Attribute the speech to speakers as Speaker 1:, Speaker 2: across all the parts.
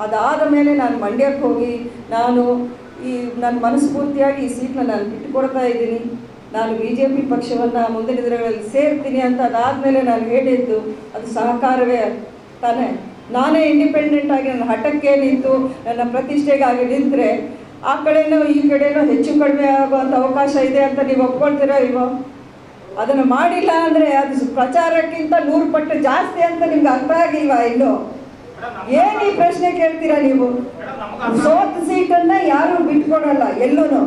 Speaker 1: ಅದಾದ ಮೇಲೆ ನಾನು ಮಂಡ್ಯಕ್ಕೆ ಹೋಗಿ ನಾನು ನನ್ನ ಮನಸ್ಫೂರ್ತಿಯಾಗಿ ಈ ಸೀಟ್ನ ನಾನು ಬಿಟ್ಟುಕೊಡ್ತಾ ಇದ್ದೀನಿ, ನಾನು BJP ಪಕ್ಷವನ್ನು ಮುಂದಿನ ದಿನಗಳಲ್ಲಿ ಸೇರ್ತೀನಿ ಅಂತ ಅದಾದಮೇಲೆ ನಾನು ಹೇಳಿದ್ದು ಅದು ಸಹಕಾರವೇ ತಾನೇ. ನಾನೇ ಇಂಡಿಪೆಂಡೆಂಟ್ ಆಗಿ ನನ್ನ ಹಠಕ್ಕೆ ನಿಂತು ನನ್ನ ಪ್ರತಿಷ್ಠೆಗಾಗಿ ನಿಂತರೆ ಆ ಕಡೆನೂ ಈ ಕಡೆನೂ ಹೆಚ್ಚು ಕಡಿಮೆ ಆಗುವಂಥ ಅವಕಾಶ ಇದೆ ಅಂತ ನೀವು ಒಪ್ಕೊಳ್ತೀರಾ ಇಲ್ವೋ? ಅದನ್ನು ಮಾಡಿಲ್ಲ ಅಂದರೆ ಅದು ಪ್ರಚಾರಕ್ಕಿಂತ 100 ಪಟ್ಟು ಜಾಸ್ತಿ ಅಂತ ನಿಮ್ಗೆ ಅರ್ಥ ಆಗಿಲ್ವಾ? ಇನ್ನು ಏನು ಈ ಪ್ರಶ್ನೆ ಕೇಳ್ತೀರಾ ನೀವು? ಸೋತ ಸೀಟನ್ನು ಯಾರೂ ಬಿಟ್ಕೊಡಲ್ಲ ಎಲ್ಲೂ.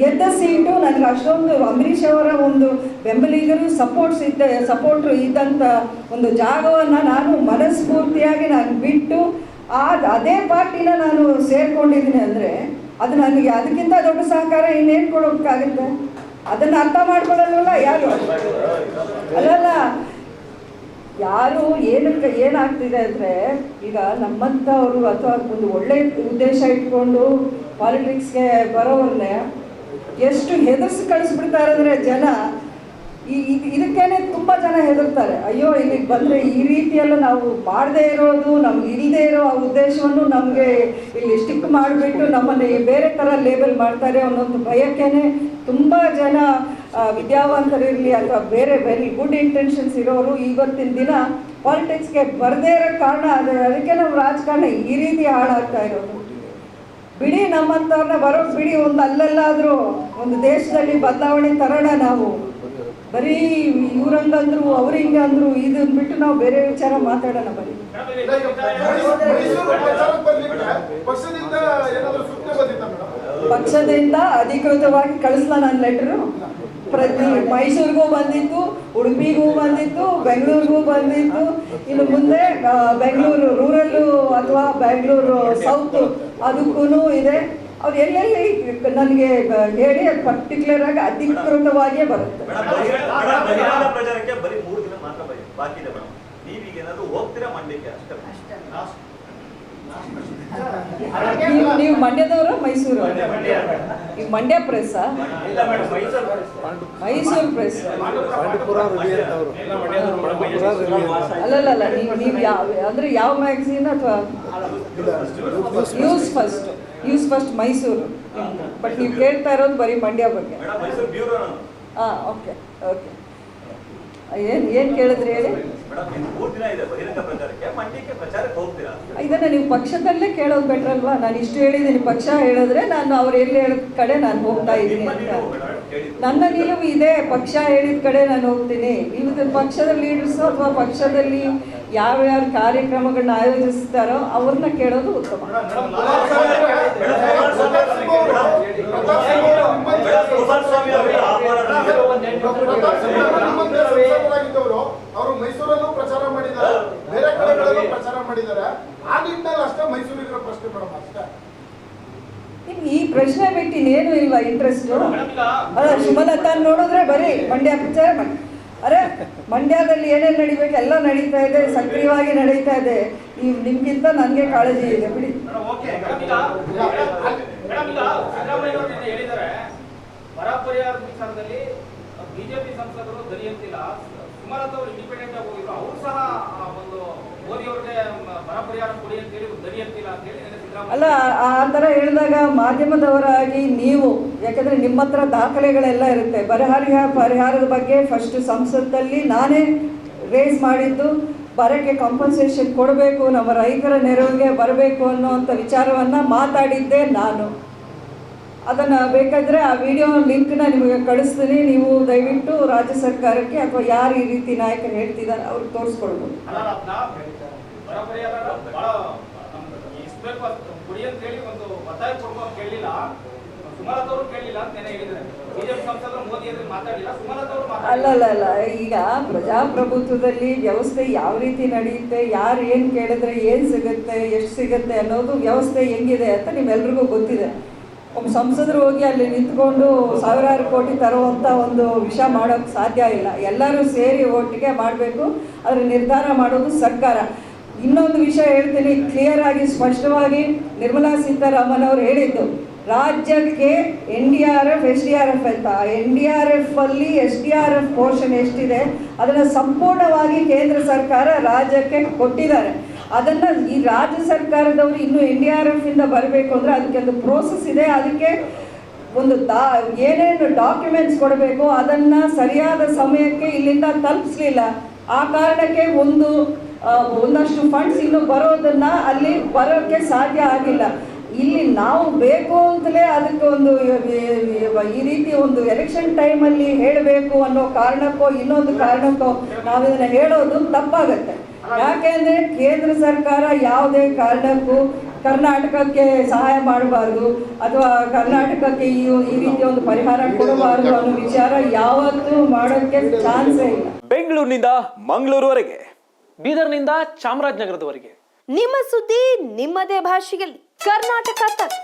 Speaker 1: ಗೆದ್ದ ಸೀಟು ನನಗೆ ಅಷ್ಟೊಂದು ಅಂಬರೀಷ್ ಅವರ ಒಂದು ಬೆಂಬಲಿಗರು ಸಪೋರ್ಟ್ರು ಇದ್ದಂಥ ಒಂದು ಜಾಗವನ್ನು ನಾನು ಮನಸ್ಫೂರ್ತಿಯಾಗಿ ನಾನು ಬಿಟ್ಟು ಅದೇ ಪಾರ್ಟಿನ ನಾನು ಸೇರ್ಕೊಂಡಿದ್ದೀನಿ ಅಂದರೆ ಅದು ನನಗೆ ಅದಕ್ಕಿಂತ ದೊಡ್ಡ ಸಹಕಾರ ಇನ್ನೇನು ಕೊಡೋಕ್ಕಾಗುತ್ತೆ? ಅದನ್ನು ಅರ್ಥ ಮಾಡ್ಕೊಳ್ಳಲ್ವಲ್ಲ ಯಾರು? ಅಲ್ಲಲ್ಲ, ಯಾರು ಏನಾಗ್ತಿದೆ ಅಂದರೆ ಈಗ ನಮ್ಮಂಥವರು ಅಥವಾ ಒಂದು ಒಳ್ಳೆಯ ಉದ್ದೇಶ ಇಟ್ಕೊಂಡು ಪಾಲಿಟಿಕ್ಸ್ಗೆ ಬರೋವ್ರನ್ನೇ ಎಷ್ಟು ಹೆದರ್ಸಿ ಕಳಿಸ್ಬಿಡ್ತಾರೆ ಅಂದರೆ ಜನ ಇದಕ್ಕೇನೆ ತುಂಬ ಜನ ಹೆದರ್ತಾರೆ. ಅಯ್ಯೋ ಇಲ್ಲಿಗೆ ಬಂದರೆ ಈ ರೀತಿಯೆಲ್ಲ ನಾವು ಮಾಡದೇ ಇರೋದು, ನಮ್ಗೆ ಇಲ್ಲದೆ ಇರೋ ಆ ಉದ್ದೇಶವನ್ನು ನಮಗೆ ಇಲ್ಲಿ ಸ್ಟಿಕ್ ಮಾಡಿಬಿಟ್ಟು ನಮ್ಮನ್ನು ಬೇರೆ ಥರ ಲೇಬಲ್ ಮಾಡ್ತಾರೆ ಅನ್ನೋದು ಭಯಕ್ಕೇ ತುಂಬ ಜನ ವಿದ್ಯಾವಂತರಿರಲಿ ಅಥವಾ ಬೇರೆ ವೆರಿ ಗುಡ್ ಇಂಟೆನ್ಷನ್ಸ್ ಇರೋರು ಇವತ್ತಿನ ದಿನ ಪಾಲಿಟಿಕ್ಸ್ಗೆ ಬರದೇ ಇರೋ ಕಾರಣ ಅದಕ್ಕೆ ನಮ್ಮ ರಾಜಕಾರಣ ಈ ರೀತಿ ಹಾಳಾಗ್ತಾ ಇರೋದು. ಬಿಡಿ ನಮ್ಮಂಥವ್ರನ್ನ ಬರೋದು ಬಿಡಿ, ಒಂದು ಅಲ್ಲೆಲ್ಲಾದರೂ ಒಂದು ದೇಶದಲ್ಲಿ ಬದಲಾವಣೆ ತರೋಣ. ನಾವು ಬರೀ ಇವ್ರಂಗಂದ್ರು ಅವ್ರು ಹಿಂಗಂದ್ರು ಇದನ್ನ ಬಿಟ್ಟು ನಾವು ಬೇರೆ ವಿಚಾರ ಮಾತಾಡೋಣ. ಬರೀ ಪಕ್ಷದಿಂದ ಅಧಿಕೃತವಾಗಿ ಕಳಿಸ್ಲ ನನ್ನ ಲೆಟರು. ಮೈಸೂರಿಗೂ ಬಂದಿತ್ತು, ಉಡುಪಿಗೂ ಬಂದಿತ್ತು, ಬೆಂಗಳೂರಿಗೂ ಬಂದಿತ್ತು. ಇನ್ನು ಮುಂದೆ ಬೆಂಗಳೂರು ರೂರಲ್ಲು ಅಥವಾ ಬೆಂಗಳೂರು ಸೌತ್ ಅದಕ್ಕೂ ಇದೆ. ಅವ್ರು ಎಲ್ಲೆಲ್ಲಿ ನನಗೆ ಹೇಳಿ ಅದು ಪರ್ಟಿಕ್ಯುಲರ್ ಆಗಿ ಅಧಿಕೃತವಾಗಿಯೇ ಬರುತ್ತೆ. ನೀವು ಮಂಡ್ಯದವರು? ಮೈಸೂರು? ಈಗ ಮಂಡ್ಯ ಪ್ರೆಸ್, ಮೈಸೂರು ಪ್ರೆಸ್ ಅಲ್ಲಲ್ಲ. ನೀವು ಯಾವ ಅಂದರೆ ಯಾವ ಮ್ಯಾಗಝೀನ್ ಅಥವಾ ನ್ಯೂಸ್ ಫಸ್ಟ್ ಮೈಸೂರು? ಬಟ್ ನೀವು ಕೇಳ್ತಾ ಇರೋದು ಬರೀ ಮಂಡ್ಯ ಬಗ್ಗೆ. ಹಾಂ, ಓಕೆ. ಏನು ಕೇಳಿದ್ರಿ ಹೇಳಿ? ಇದನ್ನು ನೀವು ಪಕ್ಷದಲ್ಲೇ ಕೇಳೋದು ಬೆಟ್ರ್ ಅಲ್ವಾ? ನಾನು ಇಷ್ಟು ಹೇಳಿದ್ದೀನಿ, ಪಕ್ಷ ಹೇಳಿದ್ರೆ ನಾನು ಅವ್ರು ಎಲ್ಲಿ ಹೇಳಿದ ಕಡೆ ನಾನು ಹೋಗ್ತಾ ಇದ್ದೀನಿ ಅಂತ. ನನ್ನ ನಿಲುವು ಇದೆ, ಪಕ್ಷ ಹೇಳಿದ ಕಡೆ ನಾನು ಹೋಗ್ತೀನಿ. ಇವತ್ತು ಪಕ್ಷದ ಲೀಡರ್ಸು ಅಥವಾ ಪಕ್ಷದಲ್ಲಿ ಯಾವ್ಯಾವ ಕಾರ್ಯಕ್ರಮಗಳನ್ನ ಆಯೋಜಿಸ್ತಾರೋ ಅವ್ರನ್ನ ಕೇಳೋದು ಉತ್ತಮ.
Speaker 2: ಅವರು ಮೈಸೂರಲ್ಲೂ ಪ್ರಚಾರ ಮಾಡಿದ್ದಾರೆ, ಬೇರೆ ಕಡೆಗಳಲ್ಲೂ ಪ್ರಚಾರ ಮಾಡಿದ್ದಾರೆ. ಆ ನಿಟ್ಟಿನಲ್ಲಿ ಅಷ್ಟೇ ಮೈಸೂರಿನ ಪ್ರಶ್ನೆ ಮೇಡಮ್ ಅಷ್ಟೇ.
Speaker 1: ಈ ಪ್ರಶ್ನೆ ಬಿಟ್ಟು ಇನ್ನೇನು ಇಲ್ವಾ ಇಂಟ್ರೆಸ್ಟ್? ಅಲ್ಲ, ಸುಮಲತಾ ನೋಡಿದ್ರೆ ಬರೀ ಮಂಡ್ಯ ಪ್ರಚಾರ ಮಾಡಿ. ಅರೆ ಮಂಡ್ಯದಲ್ಲಿ ಏನೇನು ನಡಿಬೇಕು ಎಲ್ಲ ನಡೀತಾ ಇದೆ, ಸಕ್ರಿಯವಾಗಿ ನಡೀತಾ ಇದೆ. ನಿಮ್ಗಿಂತ ನನಗೆ ಕಾಳಜಿ ಇದೆ ಬಿಡಿ.
Speaker 3: ಬರ ಪರಿಹಾರ ವಿಚಾರದಲ್ಲಿ ಬಿಜೆಪಿ ಸಂಸದರು ದಲಿಯಂತಿಲ್ಲ, ಸುಮಲತಾ ಅವರು ಇಂಡಿಪೆಂಡೆಂಟ್ ಆಗಿ ಹೋಗಿದ್ರು, ಅವರು ಸಹ ಒಂದು ಮೋದಿ ಅವ್ರಿಗೆ ಬರ ಪರಿಹಾರ ಕೊಡಿ ಅಂತೇಳಿ ದಲಿಯಂತಿಲ್ಲ ಅಂತೇಳಿ.
Speaker 1: ಅಲ್ಲ, ಆ ಥರ ಹೇಳಿದಾಗ ಮಾಧ್ಯಮದವರಾಗಿ ನೀವು, ಯಾಕಂದರೆ ನಿಮ್ಮ ಹತ್ರ ದಾಖಲೆಗಳೆಲ್ಲ ಇರುತ್ತೆ. ಪರಿಹಾರದ ಬಗ್ಗೆ ಫಸ್ಟ್ ಸಂಸತ್ತಲ್ಲಿ ನಾನೇ ರೇಸ್ ಮಾಡಿದ್ದು, ಬರಕ್ಕೆ ಕಾಂಪನ್ಸೇಷನ್ ಕೊಡಬೇಕು, ನಮ್ಮ ರೈತರ ನೆರವಿಗೆ ಬರಬೇಕು ಅನ್ನೋವಂಥ ವಿಚಾರವನ್ನು ಮಾತಾಡಿದ್ದೆ ನಾನು. ಅದನ್ನು ಬೇಕಾದರೆ ಆ ವಿಡಿಯೋ ಲಿಂಕ್ನ ನಿಮಗೆ ಕಳಿಸ್ತೀನಿ. ನೀವು ದಯವಿಟ್ಟು ರಾಜ್ಯ ಸರ್ಕಾರಕ್ಕೆ ಅಥವಾ ಯಾರು ಈ ರೀತಿ ನಾಯಕರು ಹೇಳ್ತಿದ್ದಾರೆ ಅವ್ರಿಗೆ ತೋರಿಸ್ಕೊಳ್ಬೋದು. ಅಲ್ಲ, ಈಗ ಪ್ರಜಾಪ್ರಭುತ್ವದಲ್ಲಿ ವ್ಯವಸ್ಥೆ ಯಾವ ರೀತಿ ನಡೆಯುತ್ತೆ, ಯಾರು ಏನು ಕೇಳಿದ್ರೆ ಏನು ಸಿಗುತ್ತೆ, ಎಷ್ಟು ಸಿಗುತ್ತೆ ಅನ್ನೋದು ವ್ಯವಸ್ಥೆ ಹೆಂಗಿದೆ ಅಂತ ನಿಮ್ಮೆಲ್ರಿಗೂ ಗೊತ್ತಿದೆ. ಒಬ್ಬ ಸಂಸದರು ಹೋಗಿ ಅಲ್ಲಿ ನಿಂತ್ಕೊಂಡು ಸಾವಿರಾರು ಕೋಟಿ ತರುವಂಥ ಒಂದು ವಿಷಯ ಮಾಡೋಕ್ಕೆ ಸಾಧ್ಯ ಇಲ್ಲ. ಎಲ್ಲರೂ ಸೇರಿ ಒಟ್ಟಿಗೆ ಮಾಡಬೇಕು, ಅದರ ನಿರ್ಧಾರ ಮಾಡೋದು ಸರ್ಕಾರ. ಇನ್ನೊಂದು ವಿಷಯ ಹೇಳ್ತೀನಿ ಕ್ಲಿಯರ್ ಆಗಿ, ಸ್ಪಷ್ಟವಾಗಿ. ನಿರ್ಮಲಾ ಸೀತಾರಾಮನ್ ಅವರು ಹೇಳಿದ್ದು ರಾಜ್ಯಕ್ಕೆ NDRF SDRF ಅಂತ. NDRF ಅಲ್ಲಿ SDRF ಪೋರ್ಷನ್ ಎಷ್ಟಿದೆ ಅದನ್ನು ಸಂಪೂರ್ಣವಾಗಿ ಕೇಂದ್ರ ಸರ್ಕಾರ ರಾಜ್ಯಕ್ಕೆ ಕೊಟ್ಟಿದ್ದಾರೆ. ಅದನ್ನು ಈ ರಾಜ್ಯ ಸರ್ಕಾರದವರು ಇನ್ನೂ NDRF ಇಂದ ಬರಬೇಕು ಅಂದರೆ ಅದಕ್ಕೆ ಒಂದು ಪ್ರೋಸೆಸ್ ಇದೆ. ಅದಕ್ಕೆ ಒಂದು ಏನೇನು ಡಾಕ್ಯುಮೆಂಟ್ಸ್ ಕೊಡಬೇಕು ಅದನ್ನು ಸರಿಯಾದ ಸಮಯಕ್ಕೆ ಇಲ್ಲಿಂದ ತಲುಪಿಸಲಿಲ್ಲ. ಆ ಕಾರಣಕ್ಕೆ ಒಂದಷ್ಟು ಫಂಡ್ಸ್ ಇನ್ನೂ ಬರೋದನ್ನು ಅಲ್ಲಿ ಬರೋಕ್ಕೆ ಸಾಧ್ಯ ಆಗಿಲ್ಲ. ಇಲ್ಲಿ ನಾವು ಬೇಕು ಅಂತಲೇ ಅದಕ್ಕೆ ಈ ರೀತಿ ಒಂದು ಎಲೆಕ್ಷನ್ ಟೈಮಲ್ಲಿ ಹೇಳಬೇಕು ಅನ್ನೋ ಕಾರಣಕ್ಕೋ ಇನ್ನೊಂದು ಕಾರಣಕ್ಕೋ ನಾವು ಇದನ್ನು ಹೇಳೋದು ತಪ್ಪಾಗತ್ತೆ. ಯಾಕೆಂದರೆ ಕೇಂದ್ರ ಸರ್ಕಾರ ಯಾವುದೇ ಕಾರಣಕ್ಕೂ ಕರ್ನಾಟಕಕ್ಕೆ ಸಹಾಯ ಮಾಡಬಾರ್ದು ಅಥವಾ ಕರ್ನಾಟಕಕ್ಕೆ ಈ ರೀತಿ ಒಂದು ಪರಿಹಾರ ಕೊಡಬಾರ್ದು ಅನ್ನೋ ವಿಚಾರ ಯಾವತ್ತೂ ಮಾಡೋಕ್ಕೆ ಚಾನ್ಸೇ ಇಲ್ಲ.
Speaker 4: ಬೆಂಗಳೂರಿನಿಂದ ಮಂಗಳೂರುವರೆಗೆ, ಬೀದರ್ನಿಂದ ಚಾಮರಾಜನಗರದವರೆಗೆ
Speaker 5: ನಿಮ್ಮ ಸುದ್ದಿ ನಿಮ್ಮದೇ ಭಾಷೆಯಲ್ಲಿ ಕರ್ನಾಟಕ ತಕ್.